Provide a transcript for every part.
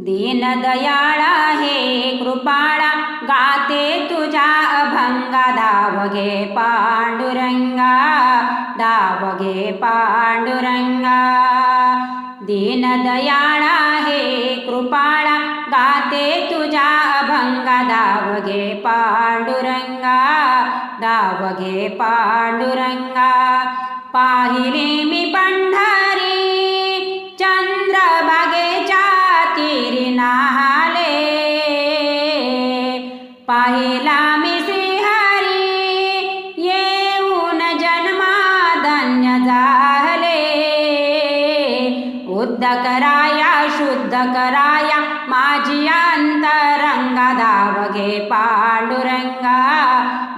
दीनदयाळा हे कृपाळा गाते तुझ्या अभंगा धाव घे पांडुरंगा धाव घे पांडुरंगा दीनदयाळा हे कृपाळा गाते तुझ्या अभंगा धाव घे पांडुरंगा धाव घे पांडुरंगा पाहिले मी पंढरी चंद्रभागेच्या तीरी नाले पाहिला मी श्रीहरी येऊन जन्मा धन्य झाले उद्ध कराया शुद्ध कराया माझी अंतरंगा धाव घे पांडुरंगा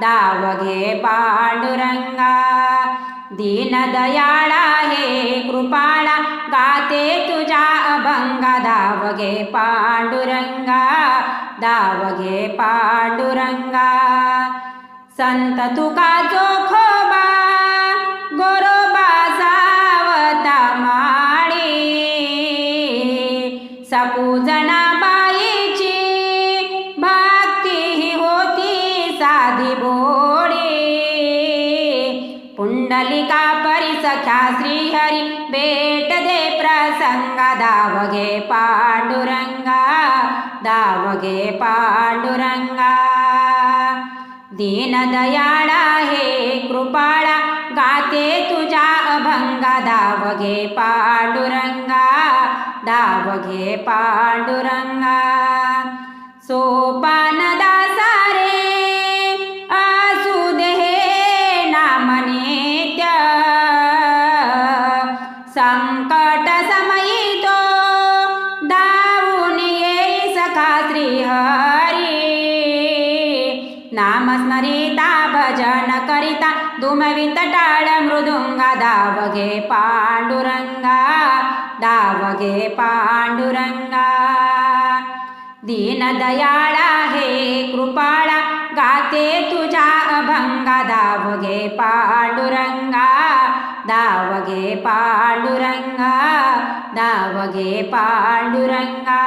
धाव घे पांडुरंगा दीनदयाळा हे कृपाळा गाते तुझ्या अभंगा धाव घे पांडुरंगा धाव घे पांडुरंगा संत तुका जोखोबा गोरोबा सावता माळी सपूजना बाईची भक्ती ही होती साधी भोळी पुंडलिका परिसख्या श्रीहरी भेट दे प्रसंगा धाव घे पांडुरंगा धाव घे पांडुरंगा दीनदयाळा हे कृपाळा गाते तुझ्या अभंगा धाव घे पांडुरंगा धाव घे पांडुरंगा सोपान दासारे असू दे हे नाम नित्य संकट समयी तो धावून येई सखा श्रीहरी नामस्मरिता भजन करिता दुमवित टाळ मृदुंगा धाव घे पांडुरंगा धाव घे पांडुरंगा दीनदयाळा हे कृपाळा गाते तुझ्या अभंगा धाव घे पांडुरंगा धाव घे पांडुरंगा धाव घे पांडुरंगा